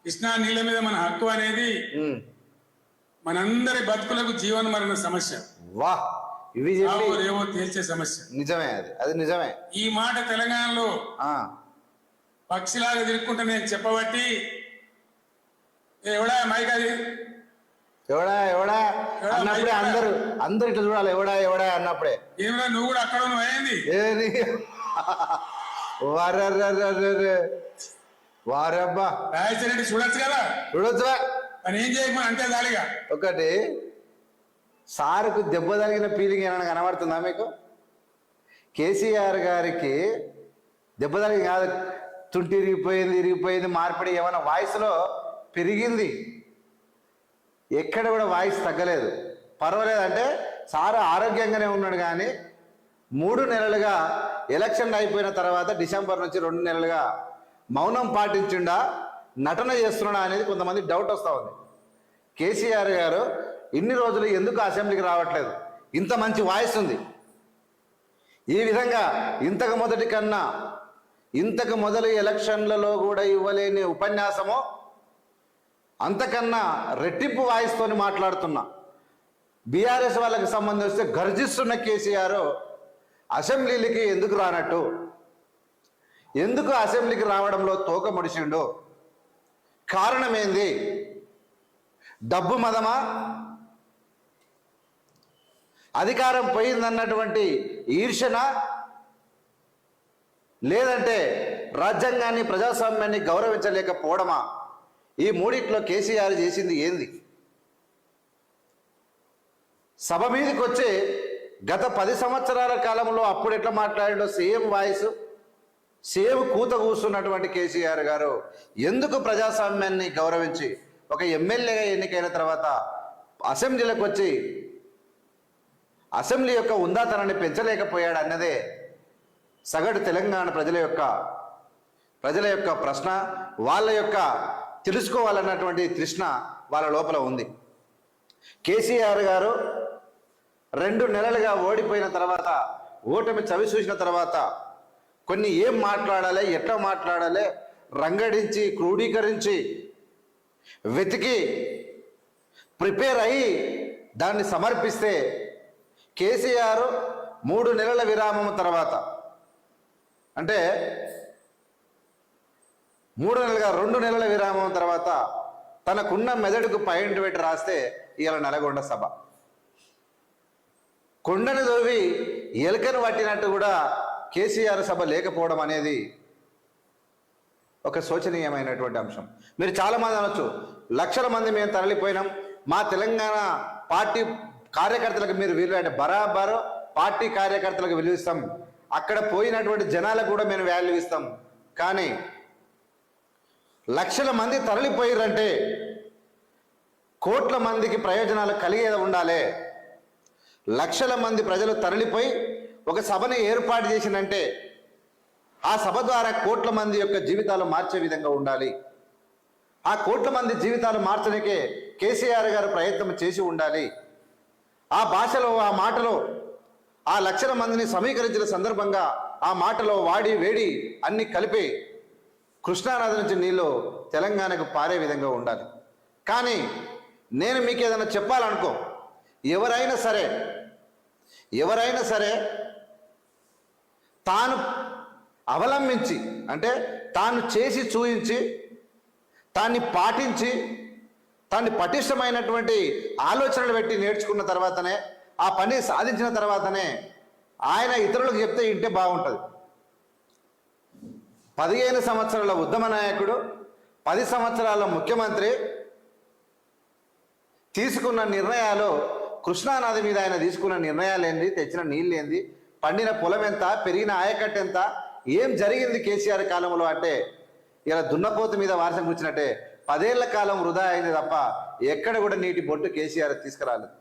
కృష్ణా నీళ్ళ మీద మన హక్కు అనేది మనందరి బతుకులకు జీవన మరణ సమస్య. వాహ్, ఇవి ఏవో తేల్చే సమస్య. నిజమే, అది నిజమే. ఈ మాట తెలంగాణలో పక్షిలాగా తిరుక్కుంటా నేను చెప్పబట్టి ఎవడా మైక్ అది ఎవడా ఎవడా అన్నప్పుడే అందరు ఇట్లా చూడాలి. ఎవడా ఎవడా అన్నప్పుడే ఏమిరా నువ్వు కూడా అక్కడ అయింది ఏది వారబ్బా రాజశేఖర చూడొచ్చు కదా, చూడొచ్చువా అని ఏం చేయకపోతే అంతే దాలిగా. ఒకటి సారుకు దెబ్బ తగిన ఫీలింగ్ ఏమైనా కనబడుతుందా మీకు? కేసీఆర్ గారికి దెబ్బ తగిలి కాదు, తుంటి ఇరిగిపోయింది మార్పిడి ఏమైనా వాయిస్లో పెరిగింది, ఎక్కడ కూడా వాయిస్ తగ్గలేదు. పర్వాలేదు అంటే సారు ఆరోగ్యంగానే ఉన్నాడు. కానీ 3 నెలలుగా ఎలక్షన్ అయిపోయిన తర్వాత డిసెంబర్ నుంచి 2 నెలలుగా మౌనం పాటించిండా, నటన చేస్తున్నాడా అనేది కొంతమంది డౌట్ వస్తూ ఉంది. కేసీఆర్ గారు ఇన్ని రోజులు ఎందుకు అసెంబ్లీకి రావట్లేదు? ఇంత మంచి వాయిస్ ఉంది. ఈ విధంగా ఇంతకు మొదలు ఎలక్షన్లలో కూడా ఇవ్వలేని ఉపన్యాసము, అంతకన్నా రెట్టింపు వాయిస్తోని మాట్లాడుతున్నా బీఆర్ఎస్ వాళ్ళకి సంబంధిస్తే గర్జిస్తున్న కేసీఆర్ అసెంబ్లీలకి ఎందుకు రానట్టు, ఎందుకు అసెంబ్లీకి రావడంలో తోక ముడిచిండు? కారణం ఏంది? డబ్బు మదమా, అధికారం పోయిందన్నటువంటి ఈర్షణ, లేదంటే రాజ్యాంగాన్ని ప్రజాస్వామ్యాన్ని గౌరవించలేకపోవడమా? ఈ మూడిట్లో కేసీఆర్ చేసింది ఏంది? సభ మీదకి వచ్చి గత 10 సంవత్సరాల కాలంలో అప్పుడు ఎట్లా మాట్లాడాడో సేమ్ వాయిస్, సేమ్ కూత కూస్తున్నటువంటి కేసీఆర్ గారు ఎందుకు ప్రజాస్వామ్యాన్ని గౌరవించి ఒక ఎమ్మెల్యేగా ఎన్నికైన తర్వాత అసెంబ్లీలకు వచ్చి అసెంబ్లీ యొక్క ఉందాతనాన్ని పెంచలేకపోయాడు అన్నదే సగటు తెలంగాణ ప్రజల యొక్క ప్రశ్న. వాళ్ళ యొక్క తెలుసుకోవాలన్నటువంటి తృష్ణ వాళ్ళ లోపల ఉంది. కేసీఆర్ గారు 2 నెలలుగా ఓడిపోయిన తర్వాత, ఓటమి చవి చూసిన తర్వాత కొన్ని ఏం మాట్లాడాలి, ఎట్లా మాట్లాడాలి రంగడించి, క్రోడీకరించి, వెతికి ప్రిపేర్ అయ్యి దాన్ని సమర్పిస్తే కేసీఆర్ 3 నెలల విరామం తర్వాత, అంటే 2 నెలల విరామం తర్వాత తనకున్న మెదడుకు పాయింట్ పెట్టి రాస్తే ఇవాళ నల్గొండ సభ. కొండను దోవి ఎలుకను పట్టినట్టు కూడా కేసీఆర్ సభ లేకపోవడం అనేది ఒక శోచనీయమైనటువంటి అంశం. మీరు చాలామంది అనొచ్చు, లక్షల మంది మేము తరలిపోయినాం, మా తెలంగాణ పార్టీ కార్యకర్తలకు మీరు విలువ అంటే బరాబరు పార్టీ కార్యకర్తలకు విలువ ఇస్తాం, అక్కడ పోయినటువంటి జనాలకు కూడా మేము వాల్యూ ఇస్తాం. కానీ లక్షల మంది తరలిపోయారంటే కోట్ల మందికి ప్రయోజనాలు కలిగేది ఉండాలి. లక్షల మంది ప్రజలు తరలిపోయి ఒక సభని ఏర్పాటు చేసిందంటే ఆ సభ ద్వారా కోట్ల మంది యొక్క జీవితాలు మార్చే విధంగా ఉండాలి. ఆ కోట్ల మంది జీవితాలు మార్చడానికే కేసీఆర్ గారు ప్రయత్నం చేసి ఉండాలి. ఆ భాషలో, ఆ మాటలో ఆ లక్షల మందిని సమీకరించిన సందర్భంగా ఆ మాటలో వాడి వేడి అన్ని కలిపి కృష్ణానది నుంచి నీళ్ళు తెలంగాణకు పారే విధంగా ఉండాలి. కానీ నేను మీకు ఏదైనా చెప్పాలనుకో, ఎవరైనా సరే తాను అవలంబించి, అంటే తాను చేసి చూయించి, తాన్ని పాటించి, తాన్ని పటిష్టమైనటువంటి ఆలోచనలు పెట్టి నేర్చుకున్న తర్వాతనే, ఆ పని సాధించిన తర్వాతనే ఆయన ఇతరులకు చెప్తే ఇంటే బాగుంటుంది. 15 సంవత్సరాల ఉద్యమ నాయకుడు, 10 సంవత్సరాల ముఖ్యమంత్రి తీసుకున్న నిర్ణయాలు, కృష్ణానది మీద ఆయన తీసుకున్న నిర్ణయాలు ఏంది, తెచ్చిన నీళ్ళు ఏంది, పండిన పొలం ఎంత, పెరిగిన ఆయకట్టు ఎంత, ఏం జరిగింది కేసీఆర్ కాలంలో అంటే ఇలా దున్నపోతు మీద వారసం కూర్చున్నట్టే 10 ఏళ్ల కాలం వృధా అయింది తప్ప ఎక్కడ కూడా నీటి బొట్టు కేసీఆర్ తీసుకురాలేదు.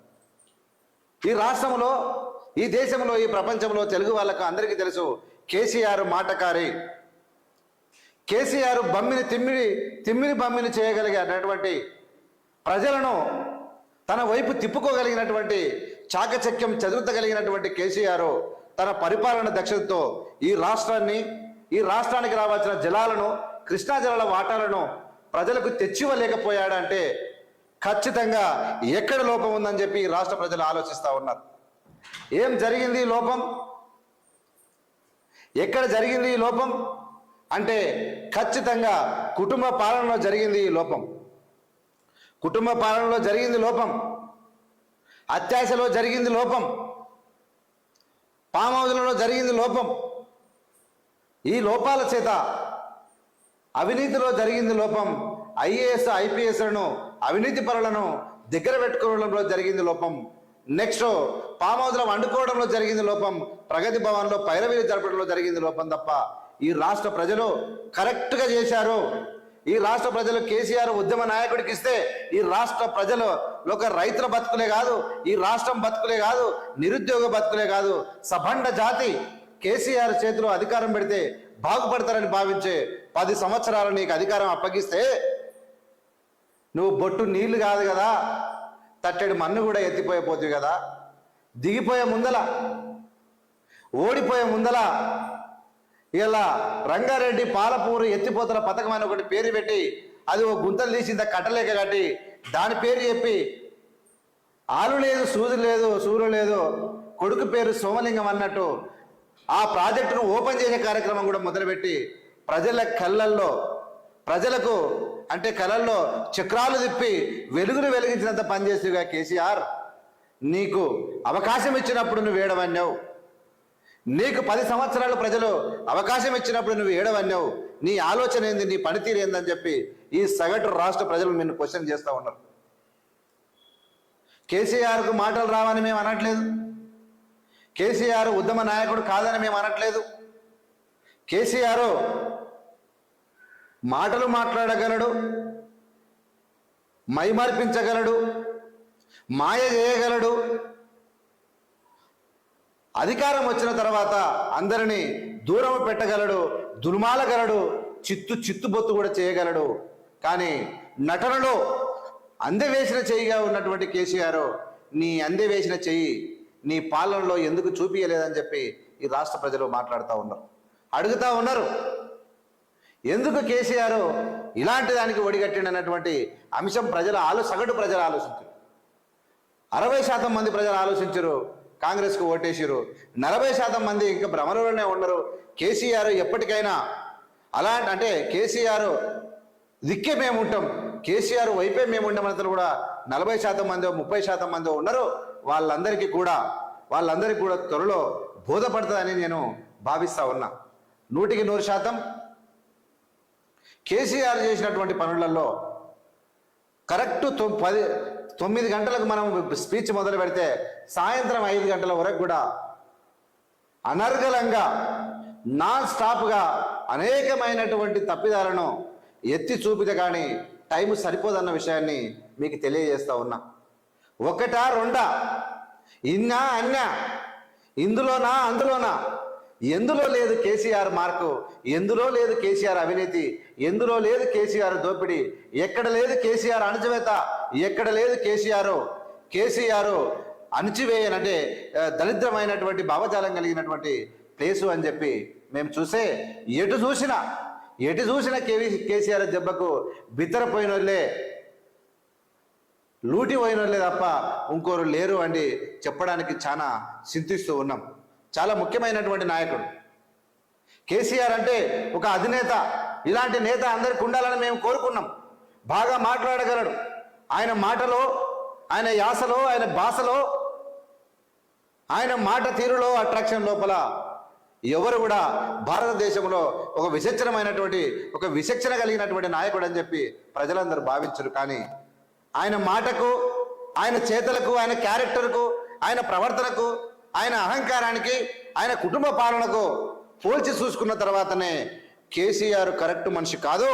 ఈ రాష్ట్రంలో, ఈ దేశంలో, ఈ ప్రపంచంలో తెలుగు వాళ్ళకు అందరికీ తెలుసు కేసీఆర్ మాటకారి. కేసీఆర్ తిమ్మిని బమ్మిని చేయగలిగినటువంటి ప్రజలను తన వైపు తిప్పుకోగలిగినటువంటి చాకచక్యం చదువుతగలిగినటువంటి కేసీఆర్ తన పరిపాలన దక్షతతో ఈ రాష్ట్రానికి రావాల్సిన జలాలను, కృష్ణా జలాల వాటాలను ప్రజలకు తెచ్చివ్వలేకపోయాడంటే ఖచ్చితంగా ఎక్కడ లోపం ఉందని చెప్పి ఈ రాష్ట్ర ప్రజలు ఆలోచిస్తూ ఉన్నారు. ఏం జరిగింది ఈ లోపం? ఎక్కడ జరిగింది ఈ లోపం అంటే ఖచ్చితంగా కుటుంబ పాలనలో జరిగింది ఈ లోపం. కుటుంబ పాలనలో జరిగింది లోపం, అత్యాశలో జరిగింది లోపం, ఫామ్ హౌస్లలో జరిగింది లోపం. ఈ లోపాల చేత అవినీతిలో జరిగింది లోపం, ఐఏఎస్ ఐపీఎస్లను అవినీతి పరులను దగ్గర పెట్టుకోవడంలో జరిగింది లోపం, నెక్స్ట్ ఫామ్ హౌస్లో వండుకోవడంలో జరిగింది లోపం, ప్రగతి భవన్లో పైరవీలు జరపడంలో జరిగింది లోపం తప్ప ఈ రాష్ట్ర ప్రజలు కరెక్ట్గా చేశారు. ఈ రాష్ట్ర ప్రజలు కేసీఆర్ ఉద్యమ నాయకుడికి ఇస్తే ఈ రాష్ట్ర ప్రజలు ఒక రైతుల బతుకులే కాదు, ఈ రాష్ట్రం బతుకులే కాదు, నిరుద్యోగ బతుకులే కాదు, సభండ జాతి కేసీఆర్ చేతిలో అధికారం పెడితే బాగుపడతారని భావించే 10 సంవత్సరాలు నీకు అధికారం అప్పగిస్తే నువ్వు బొట్టు నీళ్లు కాదు కదా, తట్టెడు మన్ను కూడా ఎత్తిపోయిపోతుంది కదా. దిగిపోయే ముందల, ఓడిపోయే ముందల ఇలా రంగారెడ్డి పాలపూరు ఎత్తిపోతల పథకం అని ఒకటి పేరు పెట్టి అది ఒక గుంతలు తీసింద కట్టలేక కట్టి దాని పేరు చెప్పి ఆలు లేదు సూది లేదు సూరు లేదు కొడుకు పేరు సోమలింగం అన్నట్టు ఆ ప్రాజెక్టును ఓపెన్ చేసే కార్యక్రమం కూడా మొదలుపెట్టి ప్రజల కళ్ళల్లో, ప్రజలకు అంటే కళల్లో చక్రాలు తిప్పి వెలుగును వెలిగించినంత పనిచేసేగా కేసీఆర్. నీకు అవకాశం ఇచ్చినప్పుడు నువ్వు ఏడవన్నావు, నీకు 10 సంవత్సరాలు ప్రజలు అవకాశం ఇచ్చినప్పుడు నువ్వు ఏడవన్నావు. నీ ఆలోచన ఏంది, నీ పనితీరు ఏందని చెప్పి ఈ సగటు రాష్ట్ర ప్రజలు నిన్ను క్వశ్చన్ చేస్తూ ఉన్నారు. కేసీఆర్కు మాటలు రావని మేము అనట్లేదు, కేసీఆర్ ఉద్యమ నాయకుడు కాదని మేము అనట్లేదు. కేసీఆర్ మాటలు మాట్లాడగలడు, మైమర్పించగలడు, మాయ చేయగలడు, అధికారం వచ్చిన తర్వాత అందరినీ దూరం పెట్టగలడు, దుర్మాలగలడు, చిత్తుబొత్తు కూడా చేయగలడు. కానీ నటనలో అందెవేసిన చెయ్యిగా ఉన్నటువంటి కేసీఆర్ నీ అందెవేసిన చెయ్యి నీ పాలనలో ఎందుకు చూపించలేదని చెప్పి ఈ రాష్ట్ర ప్రజలు మాట్లాడుతూ ఉన్నారు, అడుగుతూ ఉన్నారు. ఎందుకు కేసీఆర్ ఇలాంటి దానికి ఒడిగట్టినటువంటి అంశం సగటు ప్రజలు ఆలోచించారు. 60% మంది ప్రజలు ఆలోచించరు, కాంగ్రెస్కు ఓటేసారు. 40% మంది ఇంకా భ్రమలోనే ఉన్నారు. కేసీఆర్ ఎప్పటికైనా అంటే కేసీఆర్ దిక్కే మేము ఉంటాం, కేసీఆర్ వైపే మేము ఉండమని కూడా 40% మందో 30% మందో ఉన్నారు. వాళ్ళందరికీ కూడా త్వరలో బోధపడుతుందని నేను భావిస్తా ఉన్నా. 100% కేసీఆర్ చేసినటువంటి పనులలో కరెక్ట్ 9 గంటలకు మనం స్పీచ్ మొదలు పెడితే సాయంత్రం 5 గంటల వరకు కూడా అనర్గళంగా నాన్ స్టాప్గా అనేకమైనటువంటి తప్పిదాలను ఎత్తి చూపితే కానీ టైం సరిపోదన్న విషయాన్ని మీకు తెలియజేస్తా ఉన్నా. 1, 2 ఇన్నా అన్నా, ఇందులోనా అందులోనా, ఎందులో లేదు కేసీఆర్ మార్కు, ఎందులో లేదు కేసీఆర్ అవినీతి, ఎందులో లేదు కేసీఆర్ దోపిడీ, ఎక్కడ లేదు కేసీఆర్ అణచివేత, ఎక్కడ లేదు కేసీఆర్ అణచివేయనంటే దరిద్రమైనటువంటి భావజాలం కలిగినటువంటి ప్లేసు అని చెప్పి మేము చూసే ఎటు చూసినా కేసీఆర్ దెబ్బకు బిత్తరపోయిన వాళ్ళే, లూటిపోయిన వాళ్ళే తప్ప ఇంకోరు లేరు అని చెప్పడానికి చాలా చింతిస్తూ ఉన్నాం. చాలా ముఖ్యమైనటువంటి నాయకుడు కేసీఆర్ అంటే ఒక అధినేత. ఇలాంటి నేత అందరికి ఉండాలని మేము కోరుకున్నాం. బాగా మాట్లాడగలడు. ఆయన మాటలో, ఆయన యాసలో, ఆయన భాషలో, ఆయన మాట తీరులో అట్రాక్షన్ లోపల ఎవరు కూడా భారతదేశంలో ఒక విచక్షణ కలిగినటువంటి నాయకుడు అని చెప్పి ప్రజలందరూ భావించరు. కానీ ఆయన మాటకు, ఆయన చేతలకు, ఆయన క్యారెక్టర్కు, ఆయన ప్రవర్తనకు, ఆయన అహంకారానికి, ఆయన కుటుంబ పాలనకు పోల్చి చూసుకున్న తర్వాతనే కేసీఆర్ కరెక్ట్ మనిషి కాదు,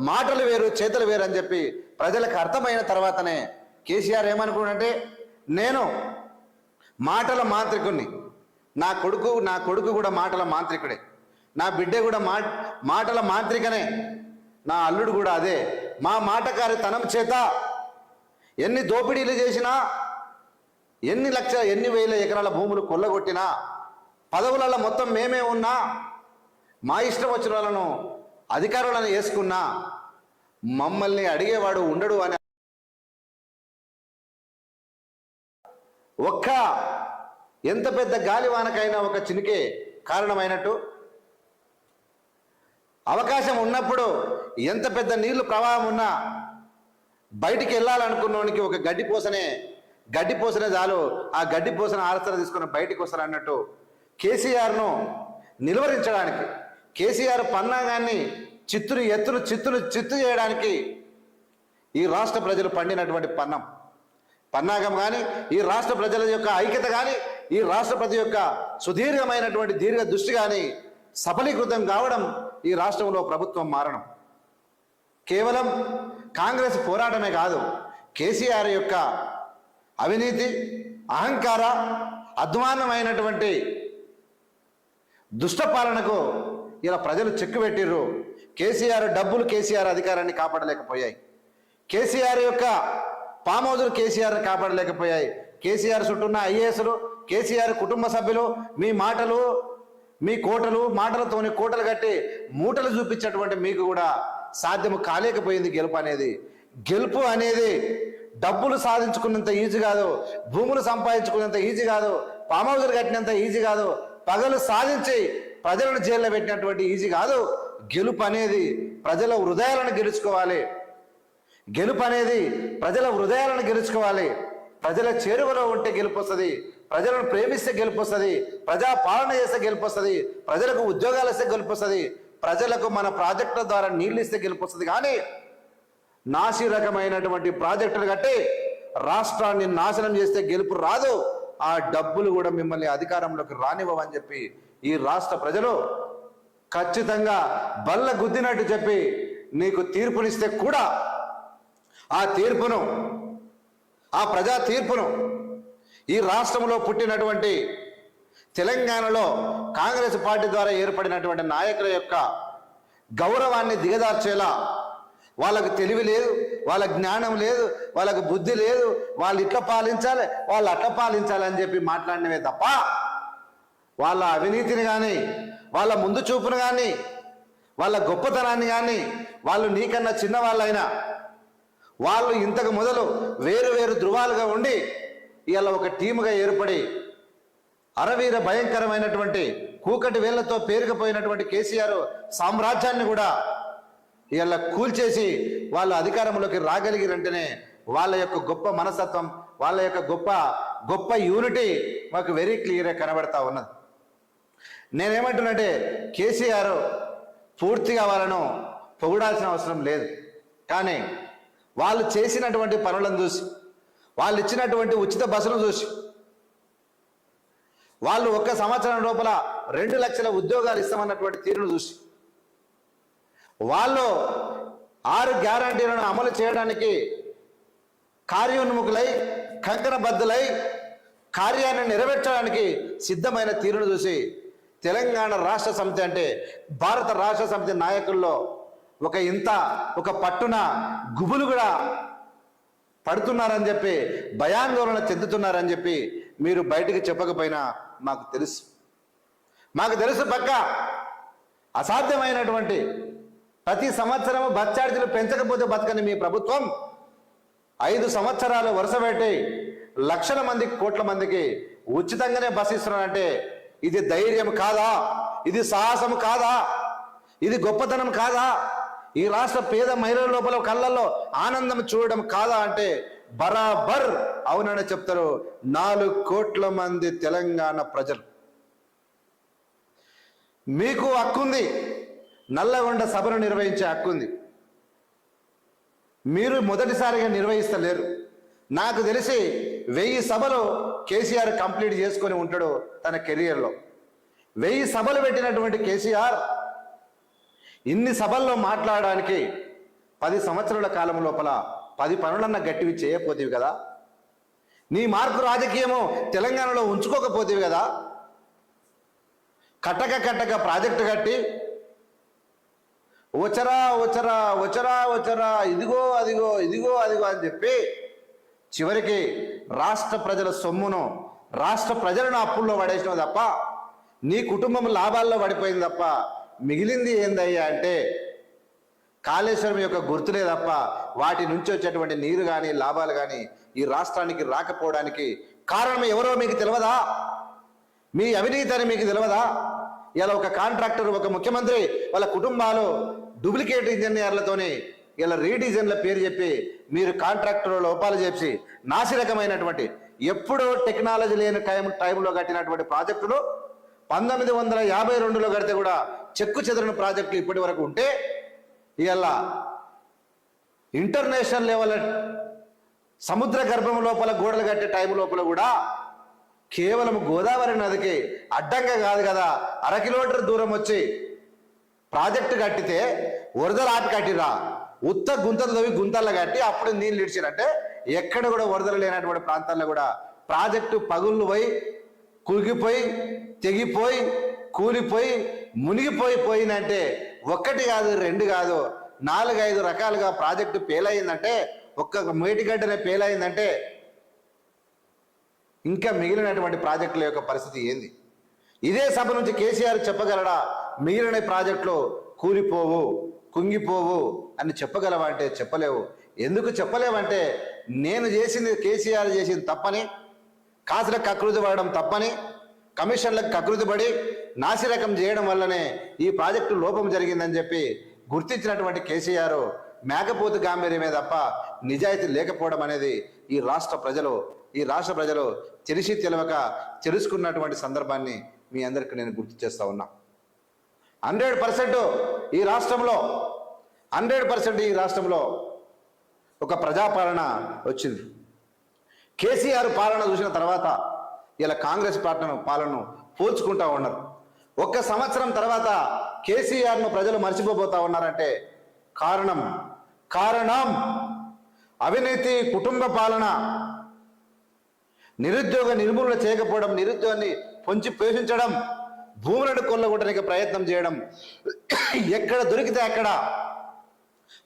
మాటలు వేరు చేతలు వేరు అని చెప్పి ప్రజలకు అర్థమైన తర్వాతనే కేసీఆర్ ఏమనుకున్నాడంటే, నేను మాటల మాంత్రికుణ్ణి, నా కొడుకు కూడా మాటల మాంత్రికుడే, నా బిడ్డ కూడా మాటల మాంత్రికనే, నా అల్లుడు కూడా అదే. మా మాటకారితనం చేత ఎన్ని దోపిడీలు చేసినా, ఎన్ని వేల ఎకరాల భూములు కొల్లగొట్టినా, పదవులలో మొత్తం మేమే ఉన్నా, మా ఇష్టం వచ్చిన వాళ్ళను అధికారులను వేసుకున్నా మమ్మల్ని అడిగేవాడు ఉండడు అని ఒక్క ఎంత పెద్ద గాలివానకైనా ఒక చినికే కారణమైనట్టు, అవకాశం ఉన్నప్పుడు ఎంత పెద్ద నీళ్లు ప్రవాహం ఉన్నా బయటికి వెళ్ళాలనుకున్నోనికి ఒక గడ్డిపోసనే చాలు, ఆ గడ్డిపోసన ఆరస్తర తీసుకుని బయటికి వస్తారు అన్నట్టు కేసీఆర్ను నిలువరించడానికి, కేసీఆర్ పన్నాగాన్ని చిత్తు చేయడానికి ఈ రాష్ట్ర ప్రజలు పండినటువంటి పన్నాగం కానీ, ఈ రాష్ట్ర ప్రజల యొక్క ఐక్యత కానీ, ఈ రాష్ట్ర ప్రజల యొక్క సుదీర్ఘమైనటువంటి దీర్ఘ దృష్టి కానీ సఫలీకృతం కావడం ఈ రాష్ట్రంలో ప్రభుత్వం మారడం కేవలం కాంగ్రెస్ పోరాటమే కాదు, కేసీఆర్ యొక్క అవినీతి, అహంకార, అధ్వాన్నమైనటువంటి దుష్ట పాలనకు ఇలా ప్రజలు చెక్కు పెట్టిర్రు. కేసీఆర్ డబ్బులు కేసీఆర్ అధికారాన్ని కాపాడలేకపోయాయి, కేసీఆర్ యొక్క ఫామ్ హౌజులు కేసీఆర్ని కాపాడలేకపోయాయి. కేసీఆర్ చుట్టూన్న ఐఏఎస్లు, కేసీఆర్ కుటుంబ సభ్యులు మీ మాటలు, మీ మాటలతోని కోటలు కట్టి మూటలు చూపించేటువంటి మీకు కూడా సాధ్యము కాలేకపోయింది గెలుపు అనేది డబ్బులు సాధించుకున్నంత ఈజీ కాదు, భూములు సంపాదించుకున్నంత ఈజీ కాదు, ఫామ్ హౌజులు కట్టినంత ఈజీ కాదు, పగలు సాధించి ప్రజలను జైల్లో పెట్టినటువంటి ఈజీ కాదు. గెలుపు అనేది ప్రజల హృదయాలను గెలుచుకోవాలి, ప్రజల చేరువలో ఉంటే గెలుపు వస్తుంది, ప్రజలను ప్రేమిస్తే గెలుపు వస్తుంది, ప్రజా పాలన చేస్తే గెలుపు వస్తుంది, ప్రజలకు ఉద్యోగాలు ఇస్తే గెలుపు వస్తుంది, ప్రజలకు మన ప్రాజెక్టుల ద్వారా నీళ్ళు ఇస్తే గెలుపు వస్తుంది. కానీ నాసి రకమైనటువంటి ప్రాజెక్టులు కట్టి రాష్ట్రాన్ని నాశనం చేస్తే గెలుపు రాదు. ఆ డబ్బులు కూడా మిమ్మల్ని అధికారంలోకి రానివ్వమని చెప్పి ఈ రాష్ట్ర ప్రజలు ఖచ్చితంగా బల్ల గుద్దినట్టు చెప్పి నీకు తీర్పునిస్తే కూడా ఆ ప్రజా తీర్పును ఈ రాష్ట్రంలో పుట్టినటువంటి తెలంగాణలో కాంగ్రెస్ పార్టీ ద్వారా ఏర్పడినటువంటి నాయకుల యొక్క గౌరవాన్ని దిగదార్చేలా, వాళ్ళకు తెలివి లేదు, వాళ్ళ జ్ఞానం లేదు, వాళ్ళకు బుద్ధి లేదు, వాళ్ళు ఇట్లా పాలించాలి, వాళ్ళు అట్లా పాలించాలి అని చెప్పి మాట్లాడినవే తప్ప వాళ్ళ అవినీతిని కానీ, వాళ్ళ ముందు చూపును కానీ, వాళ్ళ గొప్పతనాన్ని కానీ, వాళ్ళు నీకన్నా చిన్నవాళ్ళైనా వాళ్ళు ఇంతకు మొదలు వేరు ధృవాలుగా ఉండి ఇవాళ ఒక టీముగా ఏర్పడి అరవీర భయంకరమైనటువంటి కూకటి వేళ్లతో పేరుకుపోయినటువంటి కేసీఆర్ సామ్రాజ్యాన్ని కూడా ఇవాళ కూల్చేసి వాళ్ళు అధికారంలోకి రాగలిగిరంటేనే వాళ్ళ యొక్క గొప్ప మనస్తత్వం, వాళ్ళ యొక్క గొప్ప యూనిటీ మాకు వెరీ క్లియర్గా కనబడతా ఉన్నది. నేనేమంటున్నంటే కేసీఆర్ పూర్తిగా వాళ్ళను పొగడాల్సిన అవసరం లేదు, కానీ వాళ్ళు చేసినటువంటి పనులను చూసి, వాళ్ళు ఇచ్చినటువంటి ఉచిత బస్సును చూసి, వాళ్ళు 1 సంవత్సరం లోపల 2 లక్షల ఉద్యోగాలు ఇస్తామన్నటువంటి తీరును చూసి, వాళ్ళు 6 గ్యారంటీలను అమలు చేయడానికి కార్యోన్ముఖులై కంకణబద్ధులై కార్యాన్ని నెరవేర్చడానికి సిద్ధమైన తీరును చూసి తెలంగాణ రాష్ట్ర సమితి అంటే భారత రాష్ట్ర సమితి నాయకుల్లో ఒక పట్టున గుబులు కూడా పడుతున్నారని చెప్పి, భయాందోళన చెందుతున్నారని చెప్పి మీరు బయటికి చెప్పకపోయినా మాకు తెలుసు పక్క అసాధ్యమైనటువంటి ప్రతి సంవత్సరము బస్ ఛార్జీలు పెంచకపోతే బతకని మీ ప్రభుత్వం 5 సంవత్సరాలు వరుసపెట్టి లక్షల మందికి, కోట్ల మందికి ఉచితంగానే బస్ ఇస్తున్నారంటే ఇది ధైర్యం కాదా? ఇది సాహసం కాదా? ఇది గొప్పతనం కాదా? ఈ రాష్ట్ర పేద మహిళల లోపల కళ్ళల్లో ఆనందం చూడడం కాదా అంటే బరాబర్ అవునని చెప్తారు 4 కోట్ల మంది తెలంగాణ ప్రజలు. మీకు హక్కుంది, నల్లగొండ సభను నిర్వహించే హక్కుంది, మీరు మొదటిసారిగా నిర్వహిస్తలేరు. నాకు తెలిసి 1000 సభలు కేసీఆర్ కంప్లీట్ చేసుకొని ఉంటాడు తన కెరియర్లో. 1000 సభలు పెట్టినటువంటి కేసీఆర్ ఇన్ని సభల్లో మాట్లాడడానికి 10 సంవత్సరాల కాలం లోపల 10 పనులన్న గట్టివి చేయకపోతేవి కదా, నీ మార్పు రాజకీయము తెలంగాణలో ఉంచుకోకపోతేవి కదా, కట్టక ప్రాజెక్టు కట్టి వచ్చరా ఇదిగో అదిగో అని చెప్పి చివరికి రాష్ట్ర ప్రజల సొమ్మును, రాష్ట్ర ప్రజలను అప్పుల్లో పడేసినావు తప్ప నీ కుటుంబం లాభాల్లో పడిపోయింది తప్ప మిగిలింది ఏందయ్యా అంటే కాళేశ్వరం యొక్క గుర్తులే తప్ప వాటి నుంచి వచ్చేటువంటి నీరు కానీ లాభాలు కానీ ఈ రాష్ట్రానికి రాకపోవడానికి కారణం ఎవరో మీకు తెలియదా? మీ అవినీతి అని మీకు తెలియదా? ఇలా ఒక కాంట్రాక్టర్, ఒక ముఖ్యమంత్రి, వాళ్ళ కుటుంబాలు డూప్లికేట్ ఇంజనీర్లతోని ఇలా రీడిజైన్ల పేరు చెప్పి మీరు కాంట్రాక్టర్ లోపాలు చేసి నాసిరకమైనటువంటి ఎప్పుడో టెక్నాలజీ లేని టైంలో కట్టినటువంటి ప్రాజెక్టులు 1952లో కడితే కూడా చెక్కు చెదరని ప్రాజెక్టులు ఇప్పటి వరకు ఉంటే ఇలా ఇంటర్నేషనల్ లెవెల్ సముద్ర గర్భం లోపల గోడలు కట్టే టైం లోపల కూడా కేవలం గోదావరి నదికి అడ్డంగా కాదు కదా, 1/2 కిలోమీటర్ దూరం వచ్చి ప్రాజెక్టు కట్టితే వరదలు ఆపి కట్టిరా, ఉత్త గుంతలు తవ్వి గుంతల్లో కట్టి అప్పుడు నీళ్ళు ఇడిచిరంటే ఎక్కడ కూడా వరదలు లేనటువంటి ప్రాంతాల్లో కూడా ప్రాజెక్టు పగుళ్ళు పోయి కులిగిపోయి తెగిపోయి కూలిపోయి మునిగిపోయినంటే ఒకటి కాదు, 2 కాదు, 4-5 రకాలుగా ప్రాజెక్టు పేలయిందంటే, ఒక్క మేటిగడ్డనే పేలయిందంటే ఇంకా మిగిలినటువంటి ప్రాజెక్టుల యొక్క పరిస్థితి ఏంది? ఇదే సభ నుంచి కేసీఆర్ చెప్పగలడా మిగిలిన ప్రాజెక్టులు కూలిపోవు కుంగిపోవు అని చెప్పగలవా అంటే చెప్పలేవు. ఎందుకు చెప్పలేవంటే నేను చేసింది, కేసీఆర్ చేసింది తప్పని, కాసులకు కకృతి పడడం తప్పని, కమిషన్లకు కకృతి పడి నాసిరకం చేయడం వల్లనే ఈ ప్రాజెక్టు లోపం జరిగిందని చెప్పి గుర్తించినటువంటి కేసీఆర్ మేకపోతు గాంభీర్యమే తప్ప నిజాయితీ లేకపోవడం అనేది ఈ రాష్ట్ర ప్రజలు తెలిసి తెలవక తెలుసుకున్నటువంటి సందర్భాన్ని మీ అందరికీ నేను గుర్తు చేస్తా ఉన్నా. 100% ఈ రాష్ట్రంలో ఒక ప్రజాపాలన వచ్చింది. కేసీఆర్ పాలన చూసిన తర్వాత ఇలా కాంగ్రెస్ పాలనను పోల్చుకుంటా ఉన్నారు. 1 సంవత్సరం తర్వాత కేసీఆర్ను ప్రజలు మర్చిపోబోతా ఉన్నారంటే కారణం అవినీతి, కుటుంబ పాలన, నిరుద్యోగ నిర్మూలన చేయకపోవడం, నిరుద్యోగాన్ని పొంచి పోషించడం, భూములను కొల్లగొట్టడానికి ప్రయత్నం చేయడం, ఎక్కడ దొరికితే అక్కడ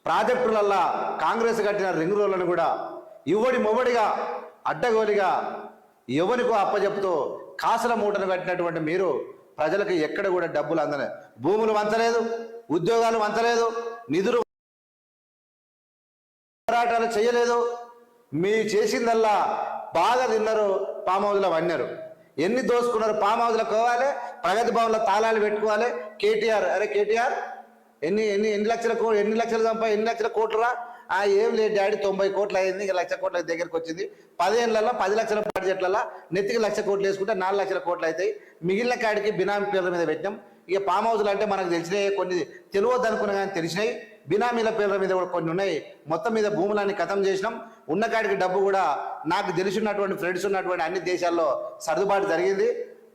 ప్రాజెక్టులల్లా కాంగ్రెస్ కట్టిన రింగ్ రోడ్లను కూడా మొబడిగా అడ్డగోలిగా ఎవరికో అప్పచెప్తూ కాసుల మూటను కట్టినటువంటి మీరు ప్రజలకు ఎక్కడ కూడా డబ్బులు అందలే, భూములు వంచలేదు, ఉద్యోగాలు వంచలేదు, నిధులు పోరాటాలు చేయలేదు. మీ చేసిందల్లా బాగా తిన్నారు, ఫామ్ హౌస్లో వన్నారు. ఎన్ని దోసుకున్నారు? ఫామ్ హౌస్లో కోవాలి, ప్రగతి భవన్లో తాళాలు పెట్టుకోవాలి. కేటీఆర్ ఎన్ని లక్షలు సంపా, ఎన్ని లక్షల కోట్లురా? ఏం లేదు డాడీ, 90 కోట్లు అయింది, ఇక 1,00,000 కోట్ల దగ్గరికి వచ్చింది. 10 ఏళ్లలో 10 లక్షల బడ్జెట్లలో నెత్తికి 1,00,000 కోట్లు వేసుకుంటే 4 లక్షల కోట్లు అవుతాయి. మిగిలిన కాడికి బినామీ పేర్ల మీద పెట్టినాం. ఇక ఫామ్ హౌస్లు అంటే మనకు తెలిసినాయి, కొన్ని తెలియదు అనుకున్నా కానీ తెలిసినాయి. బినామీల పేర్ల మీద కూడా కొన్ని ఉన్నాయి. మొత్తం మీద భూములన్నీ ఖతం చేసినాం. ఉన్న కాడికి డబ్బు కూడా నాకు తెలిసినటువంటి ఫ్రెండ్స్ ఉన్నటువంటి అన్ని దేశాల్లో సర్దుబాటు జరిగింది.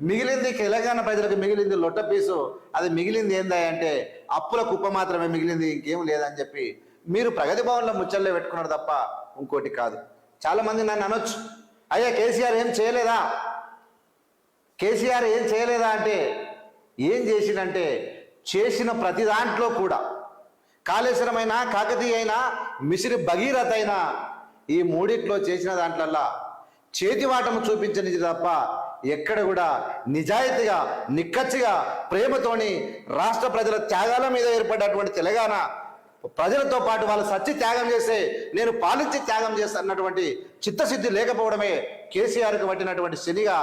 మిగిలింది తెలంగాణ ప్రజలకు మిగిలింది లొట్ట పీసు. అది మిగిలింది ఏందా అంటే అప్పుల కుప్ప మాత్రమే మిగిలింది, ఇంకేం లేదని చెప్పి మీరు ప్రగతి భవన్లో ముచ్చల్లో పెట్టుకున్నారు తప్ప ఇంకోటి కాదు. చాలా మంది నన్ను అనొచ్చు, అయ్యా కేసీఆర్ ఏం చేయలేదా? కేసీఆర్ ఏం చేయలేదా అంటే ఏం చేసిందంటే చేసిన ప్రతి దాంట్లో కూడా కాళేశ్వరం అయినా, కాకతీయ అయినా, మిసిరి భగీరథ అయినా ఈ మూడిట్లో చేసిన దాంట్లల్లా చేతివాటము చూపించనిది తప్ప ఎక్కడ కూడా నిజాయితీగా, నిక్కచ్చిగా, ప్రేమతోని రాష్ట్ర ప్రజల త్యాగాల మీద ఏర్పడినటువంటి తెలంగాణ ప్రజలతో పాటు వాళ్ళు సచ్చి త్యాగం చేస్తే నేను పాలించి త్యాగం చేస్తా అన్నటువంటి చిత్తశుద్ధి లేకపోవడమే కేసీఆర్కి పట్టినటువంటి శనిగా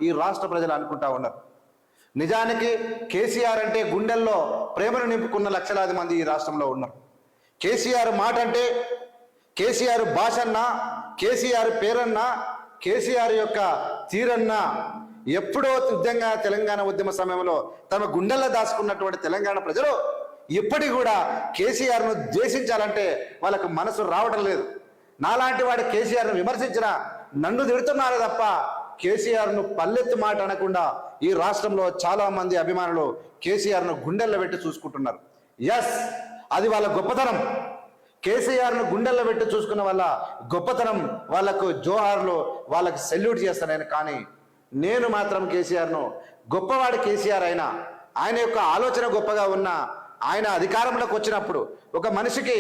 ఈ రాష్ట్ర ప్రజలు అనుకుంటా ఉన్నారు. నిజానికి కేసీఆర్ అంటే గుండెల్లో ప్రేమను నింపుకున్న లక్షలాది మంది ఈ రాష్ట్రంలో ఉన్నారు. కేసీఆర్ మాట అంటే, కేసీఆర్ భాషన్నా, కేసీఆర్ పేరన్నా, కేసీఆర్ యొక్క తీరన్నా ఎప్పుడో నిజంగా తెలంగాణ ఉద్యమ సమయంలో తమ గుండెల్లో దాచుకున్నటువంటి తెలంగాణ ప్రజలు ఇప్పటికి కూడా కేసీఆర్ను ద్వేషించాలంటే వాళ్ళకు మనసు రావడం లేదు. నాలాంటి వాడు కేసీఆర్ను విమర్శించినా నన్ను తిడుతున్నారు తప్ప కేసీఆర్ను పల్లెత్తి మాట అనకుండా ఈ రాష్ట్రంలో చాలా మంది అభిమానులు కేసీఆర్ను గుండెల్లో పెట్టి చూసుకుంటున్నారు. ఎస్, అది వాళ్ళ గొప్పతనం. కేసీఆర్ను గుండెల్లో పెట్టి చూసుకున్న వల్ల గొప్పతనం, వాళ్ళకు జోహార్లు, వాళ్ళకి సెల్యూట్ చేస్తాను. కానీ నేను మాత్రం కేసీఆర్ను, గొప్పవాడు కేసీఆర్ అయినా, ఆయన యొక్క ఆలోచన గొప్పగా ఉన్న ఆయన అధికారంలోకి వచ్చినప్పుడు, ఒక మనిషికి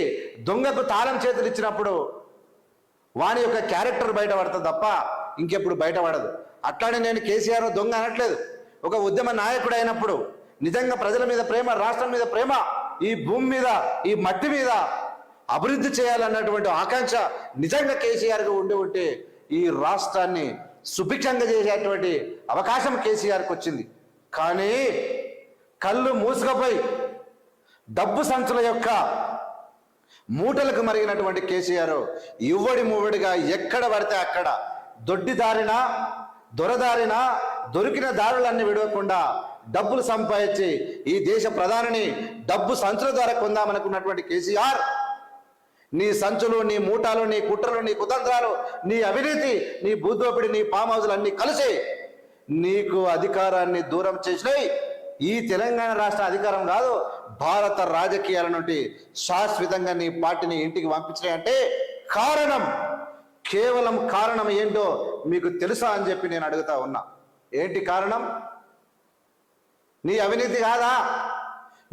దొంగకు తాళం చేతులు ఇచ్చినప్పుడు వాని యొక్క క్యారెక్టర్ బయటపడుతుంది తప్ప ఇంకెప్పుడు బయటపడదు. అట్లానే నేను కేసీఆర్ దొంగ అనట్లేదు. ఒక ఉద్యమ నాయకుడు అయినప్పుడు నిజంగా ప్రజల మీద ప్రేమ, రాష్ట్రం మీద ప్రేమ, ఈ భూమి మీద ఈ మట్టి మీద అభివృద్ధి చేయాలన్నటువంటి ఆకాంక్ష నిజంగా కేసీఆర్కి ఉంటే ఈ రాష్ట్రాన్ని సుభిక్షంగా చేసేటువంటి అవకాశం కేసీఆర్కి వచ్చింది. కానీ కళ్ళు మూసుకపోయి డబ్బు సంచుల యొక్క మూటలకు మరిగినటువంటి కేసీఆర్ ఇవ్వడి మువ్వడిగా ఎక్కడ పడితే అక్కడ దొడ్డిదారిన దొరదారిన దొరికిన దారులన్నీ విడవకుండా డబ్బులు సంపాదించి ఈ దేశ ప్రధానిని డబ్బు సంచుల ద్వారా కొందామనుకున్నటువంటి కేసీఆర్ నీ సంచులు, నీ మూటాలు, నీ కుట్రలు, నీ కుతంత్రాలు, నీ అవినీతి, నీ భూదోపిడి, నీ ఫామ్ హౌజులు అన్నీ కలిసి నీకు అధికారాన్ని దూరం చేసినాయి. ఈ తెలంగాణ రాష్ట్ర అధికారం కాదు, భారత రాజకీయాల నుండి శాశ్వతంగా నీ పార్టీని ఇంటికి పంపించినాయంటే కారణం, కేవలం కారణం ఏంటో మీకు తెలుసా అని చెప్పి నేను అడుగుతా ఉన్నా. ఏంటి కారణం? నీ అవినీతి కాదా?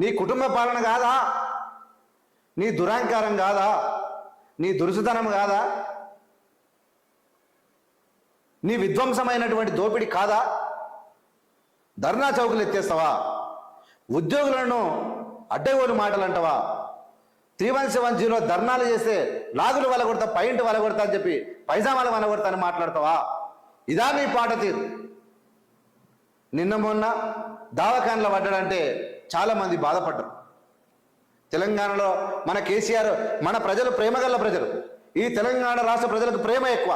నీ కుటుంబ పాలన కాదా? నీ దురహంకారం కాదా? నీ దురుసుతనం కాదా? నీ విధ్వంసమైనటువంటి దోపిడీ కాదా? ధర్నా చౌకులు ఎత్తేస్తావా? ఉద్యోగులను అడ్డగోలు మాటలు అంటావా? 3170 ధర్నాలు చేస్తే లాగులు వలగొడతా, పైంట్ వలగొడతా అని చెప్పి పైజామాలు వలగొడతా అని మాట్లాడతావా? ఇదా నీ పాట తీరు? నిన్న మొన్న దావఖాన్లో పడ్డాడంటే చాలామంది బాధపడ్డారు. తెలంగాణలో మన కేసీఆర్, మన ప్రజలు ప్రేమగల్ల ప్రజలు. ఈ తెలంగాణ రాష్ట్ర ప్రజలకు ప్రేమ ఎక్కువ.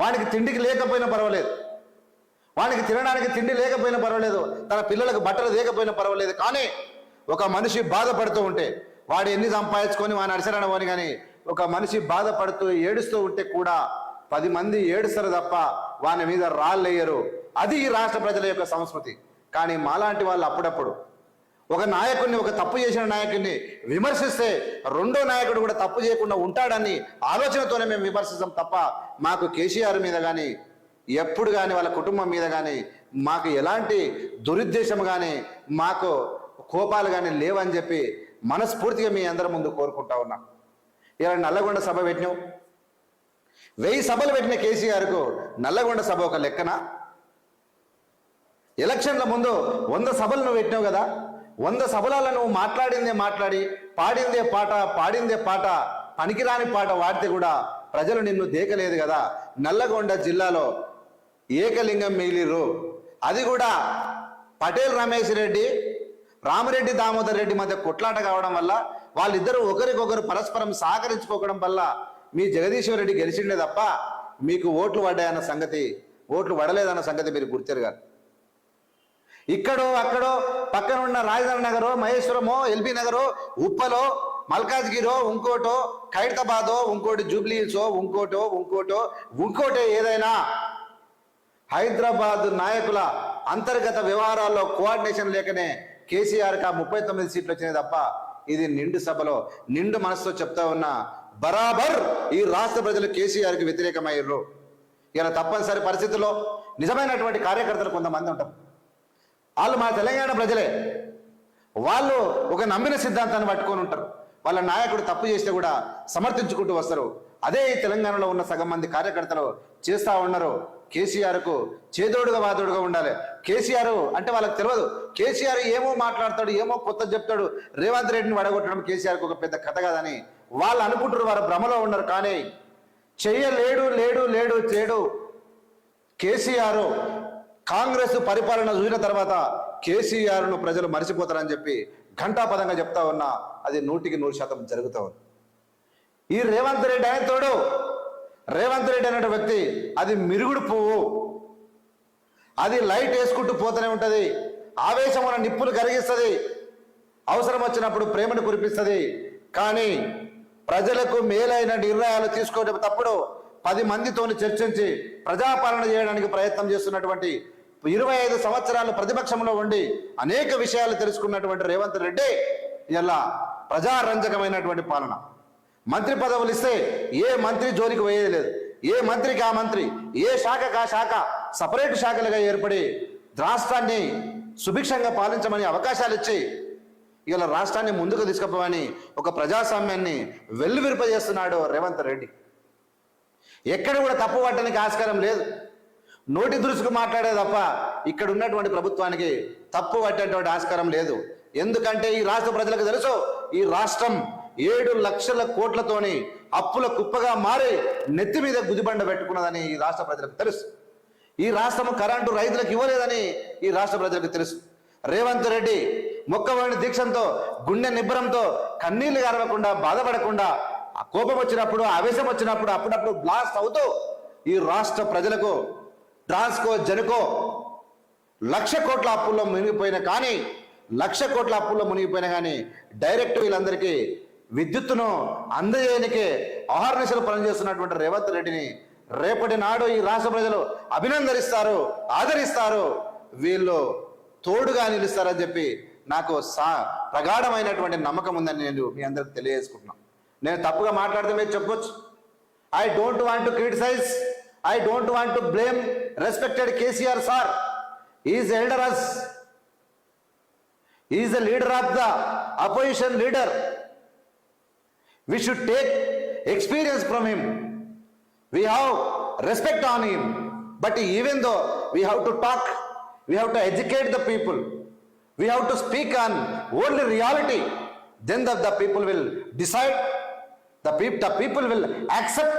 వానికి తిండికి లేకపోయినా పర్వాలేదు, వానికి తినడానికి తిండి లేకపోయినా పర్వాలేదు, తన పిల్లలకు బట్టలు లేకపోయినా పర్వాలేదు. కానీ ఒక మనిషి బాధపడుతూ ఉంటే వాడు ఎన్ని సంపాదించుకొని వాడిని అడిసరనవని, కానీ ఒక మనిషి బాధపడుతూ ఏడుస్తూ ఉంటే కూడా 10 మంది ఏడుస్తారు తప్ప వాని మీద రాళ్ళు వేయరు. అది ఈ రాష్ట్ర ప్రజల యొక్క సంస్కృతి. కానీ మాలాంటి వాళ్ళు అప్పుడప్పుడు ఒక నాయకుడిని, ఒక తప్పు చేసిన నాయకుడిని విమర్శిస్తే రెండో నాయకుడు కూడా తప్పు చేయకుండా ఉంటాడని ఆలోచనతోనే మేము విమర్శిస్తాం తప్ప మాకు కేసీఆర్ మీద కానీ ఎప్పుడు కానీ వాళ్ళ కుటుంబం మీద కానీ మాకు ఎలాంటి దురుద్దేశం కానీ మాకు కోపాలు కానీ లేవని చెప్పి మనస్ఫూర్తిగా మీ అందరి ముందు కోరుకుంటా ఉన్నా. ఇలా నల్లగొండ సభ పెట్టినావు, 1000 సభలు పెట్టిన కేసీఆర్కు నల్లగొండ సభ ఒక లెక్కన? ఎలక్షన్ల ముందు 100 సభలు నువ్వు పెట్టినావు కదా. 100 సభలలో నువ్వు మాట్లాడిందే మాట్లాడి, పాడిందే పాట, పనికిరాని పాట వాడితే కూడా ప్రజలు నిన్ను దేకలేదు కదా. నల్లగొండ జిల్లాలో ఏకలింగం మిగిలిరు. అది కూడా పటేల్ రమేష్ రెడ్డి, రామిరెడ్డి దామోదర్ రెడ్డి మధ్య కొట్లాట కావడం వల్ల, వాళ్ళిద్దరూ ఒకరికొకరు పరస్పరం సహకరించుకోవడం వల్ల మీ జగదీశ్వర్ రెడ్డి గెలిచిండే తప్ప మీకు ఓట్లు పడ్డాయన్న సంగతి, ఓట్లు పడలేదన్న సంగతి మీరు గుర్తెరగారు. ఇక్కడో అక్కడో పక్కన ఉన్న రాజధాని నగరో, మహేశ్వరమో, ఎల్బీ నగరో, ఉప్పలో, మల్కాజ్గిరో, ఇంకోటో, ఖైరతాబాదో, ఇంకోటి జూబ్లీ హిల్సో, ఇంకోటే ఏదైనా హైదరాబాద్ నాయకుల అంతర్గత వ్యవహారాల్లో కోఆర్డినేషన్ లేకనే కేసీఆర్కి 39 సీట్లు వచ్చినాయి తప్ప ఇది నిండు సభలో నిండు మనసుతో చెప్తా ఉన్నా బరాబర్ ఈ రాష్ట్ర ప్రజలు కేసీఆర్కి వ్యతిరేకమయ్యారు. ఇలా తప్పనిసరి పరిస్థితుల్లో నిజమైనటువంటి కార్యకర్తలు కొంతమంది ఉంటారు. వాళ్ళు మా తెలంగాణ ప్రజలే, వాళ్ళు ఒక నమ్మిన సిద్ధాంతాన్ని పట్టుకొని ఉంటారు. వాళ్ళ నాయకుడు తప్పు చేస్తే కూడా సమర్థించుకుంటూ వస్తారు. అదే ఈ తెలంగాణలో ఉన్న సగం మంది కార్యకర్తలు చేస్తూ ఉన్నారు. కేసీఆర్కు చేదోడుగా వాదోడుగా ఉండాలి. కేసీఆర్ అంటే వాళ్ళకి తెలియదు. కేసీఆర్ ఏమో మాట్లాడతాడు, ఏమో కొత్త చెప్తాడు. రేవంత్ రెడ్డిని వడగొట్టడం కేసీఆర్కు ఒక పెద్ద కథ కాదని వాళ్ళు అనుకుంటారు. వారు భ్రమలో ఉన్నారు. కానీ చేయలేడు. కేసీఆర్ కాంగ్రెస్ పరిపాలన చూసిన తర్వాత కేసీఆర్ను ప్రజలు మరిచిపోతారని చెప్పి ఘంటాపదంగా చెప్తా ఉన్నా అది 100% జరుగుతూ ఉంది. ఈ రేవంత్ రెడ్డి అనే తోడు, రేవంత్ రెడ్డి అనే వ్యక్తి అది మిరుగుడు పువ్వు. అది లైట్ వేసుకుంటూ పోతూనే ఉంటుంది. ఆవేశం ఉన్న నిప్పులు కరిగిస్తుంది, అవసరం వచ్చినప్పుడు ప్రేమను కురిపిస్తుంది. కానీ ప్రజలకు మేలైన నిర్ణయాలు తీసుకునేటప్పుడు 10 మందితోని చర్చించి ప్రజాపాలన చేయడానికి ప్రయత్నం చేస్తున్నటువంటి 25 సంవత్సరాలు ప్రతిపక్షంలో ఉండి అనేక విషయాలు తెలుసుకున్నటువంటి రేవంత్ రెడ్డి ఇలా ప్రజారంజకమైనటువంటి పాలన. మంత్రి పదవులు ఇస్తే ఏ మంత్రి జోలికి పోయేది లేదు. ఏ మంత్రికి ఆ మంత్రి, ఏ శాఖకు ఆ శాఖ సపరేట్ శాఖలుగా ఏర్పడి రాష్ట్రాన్ని సుభిక్షంగా పాలించమని అవకాశాలు ఇచ్చి ఇలా రాష్ట్రాన్ని ముందుకు తీసుకుపోవని ఒక ప్రజాస్వామ్యాన్ని వెల్లువిరిపజేస్తున్నాడు రేవంత్ రెడ్డి. ఎక్కడ కూడా తప్పు పట్టడానికి ఆస్కారం లేదు. నోటి దురుసుకు మాట్లాడే తప్ప ఇక్కడ ఉన్నటువంటి ప్రభుత్వానికి తప్పు పట్టేటువంటి ఆస్కారం లేదు. ఎందుకంటే ఈ రాష్ట్ర ప్రజలకు తెలుసు, ఈ రాష్ట్రం 7 లక్షల కోట్లతోని అప్పుల కుప్పగా మారి నెత్తి మీద గుదిబండ పెట్టుకున్నదని ఈ రాష్ట్ర ప్రజలకు తెలుసు. ఈ రాష్ట్రం కరెంటు రైతులకు ఇవ్వలేదని ఈ రాష్ట్ర ప్రజలకు తెలుసు. రేవంత్ రెడ్డి మొక్కవాణి దీక్షంతో, గుండె నిబ్బరంతో, కన్నీళ్లు గారవకుండా, బాధపడకుండా, ఆ కోపం వచ్చినప్పుడు, ఆవేశం వచ్చినప్పుడు అప్పుడప్పుడు బ్లాస్ట్ అవుతూ ఈ రాష్ట్ర ప్రజలకు ట్రాన్స్కో, జెన్కో 1,00,000 కోట్ల అప్పుల్లో మునిగిపోయినా కానీ, 1,00,000 కోట్ల అప్పుల్లో మునిగిపోయినా కానీ డైరెక్ట్ వీళ్ళందరికీ విద్యుత్తును అందజేయనికే అహర్నిశలు పనిచేస్తున్నటువంటి రేవంత్ రెడ్డిని రేపటి నాడు ఈ రాష్ట్ర ప్రజలు అభినందనిస్తారు, ఆదరిస్తారు, వీళ్ళు తోడుగా నిలుస్తారని చెప్పి నాకు ప్రగాఢమైనటువంటి నమ్మకం ఉందని నేను మీ అందరికి తెలియజేసుకుంటున్నాను. నేను తప్పుగా మాట్లాడితే మీరు చెప్పొచ్చు. I don't want to criticize, I don't want to blame respected KCR sir. Is elder us, is the leader of the opposition leader. We should take experience from him. We have respect on him. But even though we have to talk, we have to educate the people, we have to speak on only reality, then the people will decide, the people will accept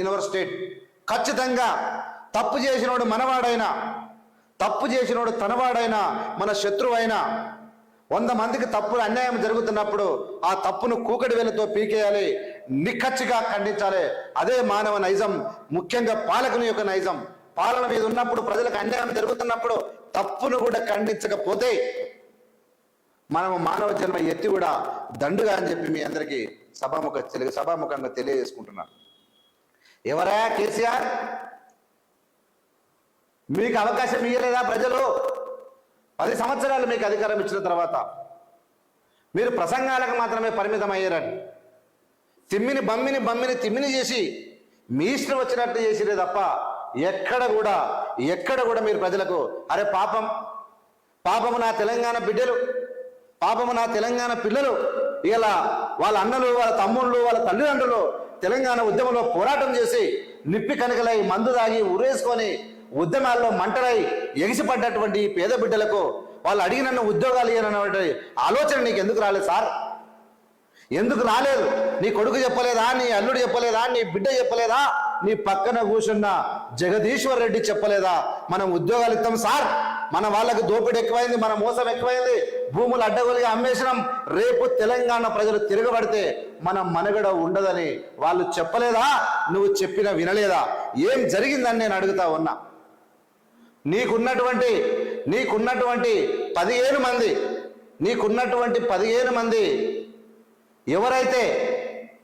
in our state. ఖచ్చితంగా తప్పు చేసినోడు మనవాడైనా, తప్పు చేసినోడు తనవాడైనా, మన శత్రువైనా, 100 మందికి తప్పులు అన్యాయం జరుగుతున్నప్పుడు ఆ తప్పును కూకటి వేలతో పీకేయాలి, నిక్కచ్చిగా ఖండించాలి. అదే మానవ నైజం, ముఖ్యంగా పాలకుని యొక్క నైజం. పాలన మీద ఉన్నప్పుడు, ప్రజలకు అన్యాయం జరుగుతున్నప్పుడు తప్పును కూడా ఖండించకపోతే మనము మానవ జన్మ ఎత్తి కూడా దండుగా అని చెప్పి మీ అందరికీ సభాముఖంగా తెలియజేసుకుంటున్నాను. ఎవరా కేసీఆర్? మీకు అవకాశం ఇవ్వలేదా ప్రజలు? 10 సంవత్సరాలు మీకు అధికారం ఇచ్చిన తర్వాత మీరు ప్రసంగాలకు మాత్రమే పరిమితం అయ్యారని, తిమ్మిని తిమ్మిని చేసి మీ ఇష్టం వచ్చినట్టు చేసిరే తప్ప ఎక్కడ కూడా మీరు ప్రజలకు అరే పాపము నా తెలంగాణ బిడ్డలు, పాపము నా తెలంగాణ పిల్లలు, ఇలా వాళ్ళ అన్నలు, వాళ్ళ తమ్ముళ్ళు, వాళ్ళ తల్లిదండ్రులు తెలంగాణ ఉద్యమంలో పోరాటం చేసి నిప్పి కనకలై మందు తాగి ఉరేసుకొని ఉద్యమాల్లో మంటలై ఎగిసిపడ్డటువంటి పేద బిడ్డలకు వాళ్ళు అడిగిన ఉద్యోగాలు ఇవ్వనటువంటి ఆలోచన నీకు ఎందుకు రాలేదు సార్? ఎందుకు రాలేదు? నీ కొడుకు చెప్పలేదా? నీ అల్లుడు చెప్పలేదా? నీ బిడ్డ చెప్పలేదా? నీ పక్కన కూర్చున్న జగదీశ్వర్ రెడ్డి చెప్పలేదా? మనం ఉద్యోగాలు ఇస్తాం సార్, మన వాళ్ళకి దోపిడీ ఎక్కువైంది, మన మోసం ఎక్కువైంది, భూములు అడ్డగోలుగా అమ్మేసినాం, రేపు తెలంగాణ ప్రజలు తిరగబడితే మన మనుగడ ఉండదని వాళ్ళు చెప్పలేదా? నువ్వు చెప్పినా వినలేదా? ఏం జరిగిందని నేను అడుగుతా ఉన్నా. నీకున్నటువంటి 15 మంది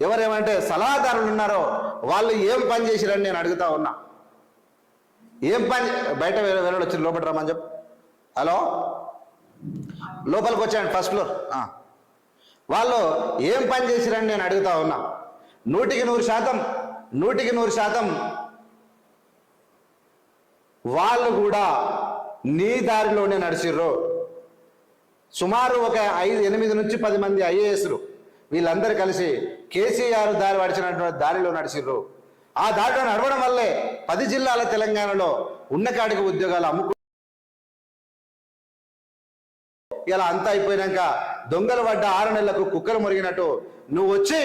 ఎవరేమంటే సలహాదారులు ఉన్నారో వాళ్ళు ఏం పని చేసిరని నేను అడుగుతా ఉన్నా. ఏం పని? బయట వేరే వచ్చి లోపల రమ్మని చెప్పు. హలో, లోపలికి వచ్చాను, ఫస్ట్ ఫ్లోర్. వాళ్ళు ఏం పని చేసిరని నేను అడుగుతా ఉన్నా. 100% వాళ్ళు కూడా నీ దారిలోనే నడిచిర్రు. సుమారు ఒక 8 నుంచి 10 మంది ఐఏఎస్లు వీళ్ళందరూ కలిసి కేసీఆర్ దారి పడిచినటువంటి దారిలో నడిచిర్రు. ఆ దారిలో నడవడం వల్లే 10 జిల్లాల తెలంగాణలో ఉన్న కాడికి ఉద్యోగాలు అమ్ముకు ఇలా అంతా అయిపోయినాక దొంగలు పడ్డ 6 నెలలకు కుక్కలు మురిగినట్టు నువ్వు వచ్చి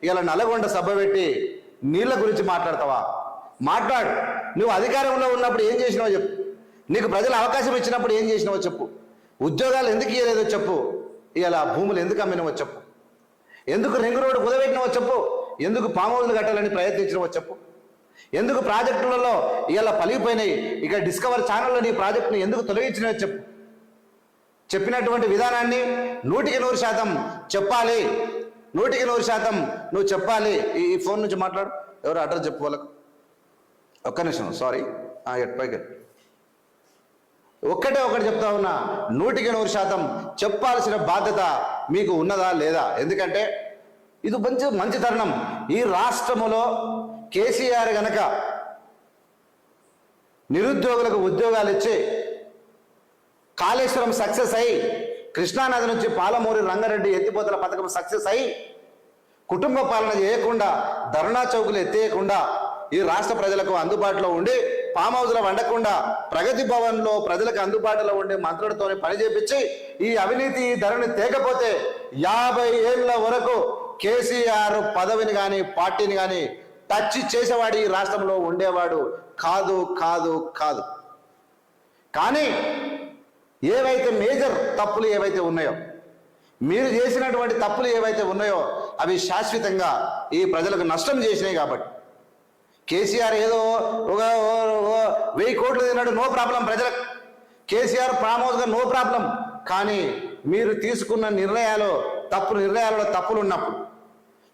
ఇలా నల్లగొండ సభ పెట్టి నీళ్ళ గురించి మాట్లాడతావా? మాట్లాడు. నువ్వు అధికారంలో ఉన్నప్పుడు ఏం చేసినావో చెప్పు. నీకు ప్రజలు అవకాశం ఇచ్చినప్పుడు ఏం చేసినావో చెప్పు. ఉద్యోగాలు ఎందుకు ఇవ్వలేదో చెప్పు. ఇలా భూములు ఎందుకు అమ్మినవో చెప్పు. ఎందుకు రింగ్ రోడ్డు కుదబెట్టినవో చెప్పు. ఎందుకు పామౌజులు కట్టాలని ప్రయత్నించినవో చెప్పు. ఎందుకు ప్రాజెక్టులలో ఇలా పలిగిపోయినాయి, ఇక డిస్కవర్ ఛానల్లో నీ ప్రాజెక్టును ఎందుకు తొలగించినవో చెప్పు. చెప్పినటువంటి విధానాన్ని 100% చెప్పాలి. 100% నువ్వు చెప్పాలి. ఈ ఫోన్ నుంచి మాట్లాడు. ఎవరు అడ్రస్ చెప్పు వాళ్ళకు. ఒక్క నిమిషం, సారీ. పైకి ఒకటి చెప్తా ఉన్నా. 100% చెప్పాల్సిన బాధ్యత మీకు ఉన్నదా లేదా? ఎందుకంటే ఇది మంచి తరుణం. ఈ రాష్ట్రములో కేసీఆర్ గనక నిరుద్యోగులకు ఉద్యోగాలు ఇచ్చి కాళేశ్వరం సక్సెస్ అయ్యి, కృష్ణానది నుంచి పాలమూరి రంగారెడ్డి ఎత్తిపోతల పథకం సక్సెస్ అయ్యి, కుటుంబ పాలన చేయకుండా, ధర్నా చౌకులు ఎత్తేయకుండా ఈ రాష్ట్ర ప్రజలకు అందుబాటులో ఉండి ఫామ్ హౌస్లో వండకుండా ప్రగతి భవన్లో ప్రజలకు అందుబాటులో ఉండే మంత్రులతోనే పని చేపించి ఈ అవినీతి ధరని తేకపోతే 50 ఏళ్ల వరకు కేసీఆర్ పదవిని కానీ పార్టీని కానీ టచ్ చేసేవాడు ఈ రాష్ట్రంలో ఉండేవాడు కాదు కాదు కాదు. కానీ ఏవైతే మేజర్ తప్పులు ఏవైతే ఉన్నాయో, మీరు చేసినటువంటి తప్పులు ఏవైతే ఉన్నాయో అవి శాశ్వతంగా ఈ ప్రజలకు నష్టం చేసినాయి. కాబట్టి కేసీఆర్ ఏదో ఒక 1000 కోట్లు తిన్నాడు, నో ప్రాబ్లం ప్రజలకు. కేసీఆర్ ఫామ్ హౌస్గా నో ప్రాబ్లం. కానీ మీరు తీసుకున్న నిర్ణయాలు నిర్ణయాలలో తప్పులు ఉన్నప్పుడు,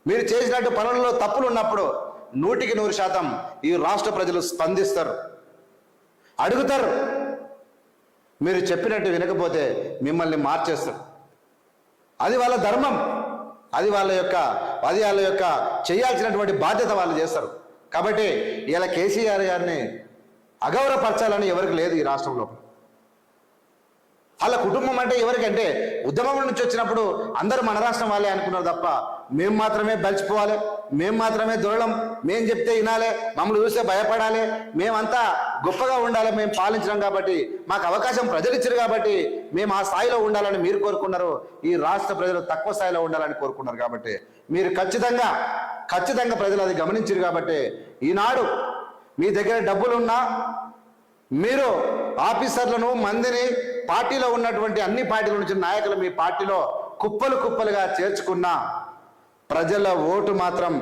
మీరు చేసినట్టు పనులలో తప్పులు ఉన్నప్పుడు 100% ఈ రాష్ట్ర ప్రజలు స్పందిస్తారు, అడుగుతారు. మీరు చెప్పినట్టు వినకపోతే మిమ్మల్ని మార్చేస్తారు. అది వాళ్ళ ధర్మం, అది వాళ్ళ యొక్క చేయాల్సినటువంటి బాధ్యత వాళ్ళు చేస్తారు. కాబట్టి ఇలా కేసీఆర్ గారిని అగౌరవపరచాలని ఎవరికి లేదు ఈ రాష్ట్రంలో. వాళ్ళ కుటుంబం అంటే ఎవరికంటే ఉద్యమం నుంచి వచ్చినప్పుడు అందరూ మన రాష్ట్రం వాళ్ళే అనుకున్నారు తప్ప మేము మాత్రమే బలిచిపోవాలి, మేము మాత్రమే దొరలం, మేము చెప్తే వినాలి, మమ్మల్ని చూస్తే భయపడాలి, మేమంతా గొప్పగా ఉండాలి, మేము పాలించడం కాబట్టి మాకు అవకాశం ప్రజలు ఇచ్చారు కాబట్టి మేము ఆ స్థాయిలో ఉండాలని మీరు కోరుకున్నారు. ఈ రాష్ట్ర ప్రజలు తక్కువ స్థాయిలో ఉండాలని కోరుకున్నారు. కాబట్టి మీరు ఖచ్చితంగా ప్రజలు అది గమనించారు. కాబట్టి ఈనాడు మీ దగ్గర డబ్బులున్నా మీరు ఆఫీసర్లను మందిని పార్టీలో ఉన్నటువంటి అన్ని పార్టీల నుంచి నాయకులు మీ పార్టీలో కుప్పలుగా చేర్చుకున్న ప్రజల ఓటు మాత్రం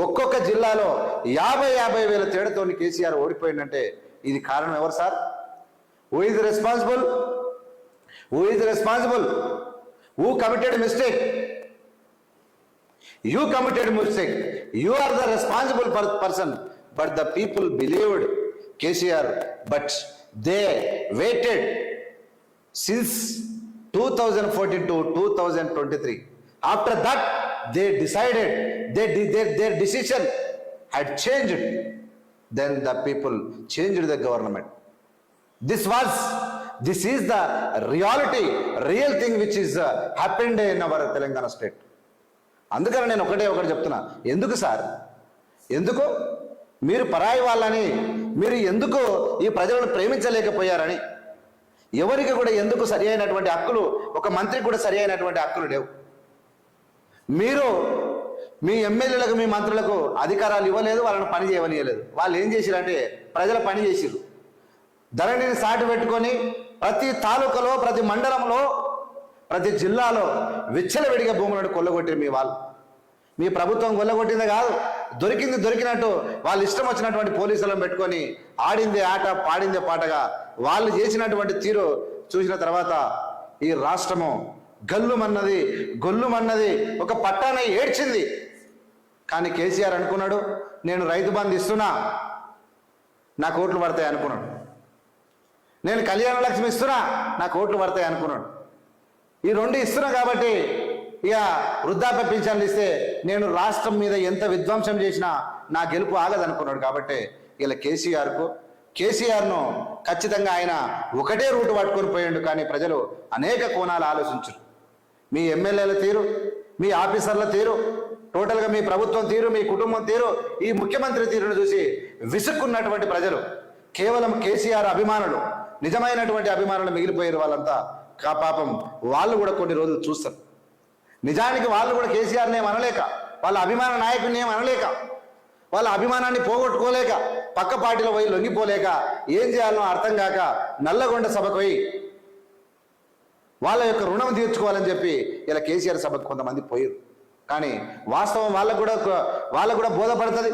ఒక్కొక్క జిల్లాలో 50 వేల తేడాతో కేసీఆర్ ఓడిపోయిందంటే ఇది కారణం ఎవరు sir? Who is responsible? Who committed mistake? You committed mistake. You are the responsible person. But the people believed KCR, but they waited since 2014 to 2023. After that, they decided, their decision had changed. Then the people changed the government. This is the real thing which is happened in our Telangana state. అందుకని నేను ఒకటి చెప్తున్నా, ఎందుకు sir, ఎందుకు మీరు పరాయి వాళ్ళని, మీరు ఎందుకు ఈ ప్రజలను ప్రేమించలేకపోయారని, ఎవరికి కూడా ఎందుకు సరి అయినటువంటి హక్కులు, ఒక మంత్రికి కూడా సరి అయినటువంటి హక్కులు లేవు. మీరు మీ ఎమ్మెల్యేలకు మీ మంత్రులకు అధికారాలు ఇవ్వలేదు, వాళ్ళని పని చేయవనియలేదు. వాళ్ళు ఏం చేసిరంటే ప్రజల పని చేసిరు. ధరణిని సాటి పెట్టుకొని ప్రతి తాలూకాలో, ప్రతి మండలంలో, ప్రతి జిల్లాలో విచ్చలవిడిగా భూములను కొల్లగొట్టిరు మీ వాళ్ళు. మీ ప్రభుత్వం కొల్లగొట్టిందే కాదు, దొరికినట్టు వాళ్ళు ఇష్టం వచ్చినటువంటి పోలీసులను పెట్టుకొని ఆడిందే ఆట పాడిందే పాటగా వాళ్ళు చేసినటువంటి తీరు చూసిన తర్వాత ఈ రాష్ట్రము గొల్లుమన్నది ఒక పట్టాన ఏడ్చింది. కానీ కేసీఆర్ అనుకున్నాడు, నేను రైతు బంధు ఇస్తున్నా నాకు ఓట్లు పడతాయి అనుకున్నాడు, నేను కళ్యాణ లక్ష్మి ఇస్తున్నా నాకు ఓట్లు పడతాయి అనుకున్నాడు. ఈ 2 ఇస్తున్నా కాబట్టి ఇక వృద్ధాప్య పింఛన్లు ఇస్తే నేను రాష్ట్రం మీద ఎంత విధ్వంసం చేసినా నా గెలుపు ఆగదనుకున్నాడు. కాబట్టి ఇలా కేసీఆర్ను ఖచ్చితంగా ఆయన ఒకటే రూటు పట్టుకొని పోయాడు. కానీ ప్రజలు అనేక కోణాలు ఆలోచించరు. మీ ఎమ్మెల్యేల తీరు, మీ ఆఫీసర్ల తీరు, టోటల్గా మీ ప్రభుత్వం తీరు, మీ కుటుంబం తీరు, ఈ ముఖ్యమంత్రి తీరును చూసి విసుక్కున్నటువంటి ప్రజలు కేవలం కేసీఆర్ అభిమానులు, నిజమైనటువంటి అభిమానులు మిగిలిపోయారు. వాళ్ళంతా పాపం వాళ్ళు కూడా కొన్ని రోజులు చూస్తారు. నిజానికి వాళ్ళు కూడా కేసీఆర్ని ఏమనలేక, వాళ్ళ అభిమాన నాయకుడిని ఏమనలేక, వాళ్ళ అభిమానాన్ని పోగొట్టుకోలేక, పక్క పార్టీలో పోయి లొంగిపోలేక, ఏం చేయాలనో అర్థం కాక నల్లగొండ సభకు పోయి వాళ్ళ యొక్క రుణం తీర్చుకోవాలని చెప్పి ఇలా కేసీఆర్ సభకు కొంతమంది పోయారు. కానీ వాస్తవం వాళ్ళకు కూడా బోధపడుతుంది,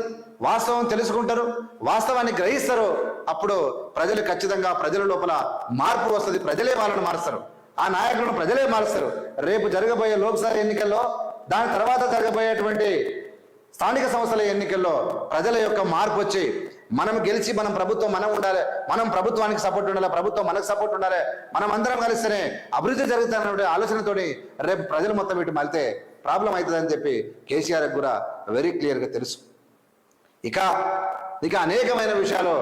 వాస్తవం తెలుసుకుంటారు, వాస్తవాన్ని గ్రహిస్తారు. అప్పుడు ప్రజలు ఖచ్చితంగా ప్రజల లోపల మార్పు వస్తుంది, ప్రజలే వాళ్ళను మారుస్తారు, ఆ నాయకులను ప్రజలే మారుస్తారు. రేపు జరగబోయే లోక్సభ ఎన్నికల్లో, దాని తర్వాత జరగబోయేటువంటి స్థానిక సంస్థల ఎన్నికల్లో ప్రజల యొక్క మార్పు వచ్చి మనం గెలిచి మనం ఉండాలి, మనం ప్రభుత్వానికి సపోర్ట్ ఉండాలి, ప్రభుత్వం మనకు సపోర్ట్ ఉండాలి, మనం అందరం కలిస్తేనే అభివృద్ధి జరుగుతున్న ఆలోచనతోని రేపు ప్రజలు మొత్తం ఇటు మళ్తే ప్రాబ్లం అవుతుందని చెప్పి కేసీఆర్కి కూడా వెరీ క్లియర్గా తెలుసు. ఇక అనేకమైన విషయాలు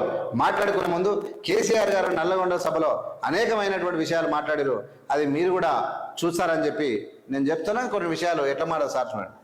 మాట్లాడుకునే ముందు కేసీఆర్ గారు నల్లగొండ సభలో అనేకమైనటువంటి విషయాలు మాట్లాడారు. అది మీరు కూడా చూస్తారని చెప్పి నేను చెప్తున్నాను. కొన్ని విషయాలు ఎట్లా మాట్లాడారు సార్ చూడండి.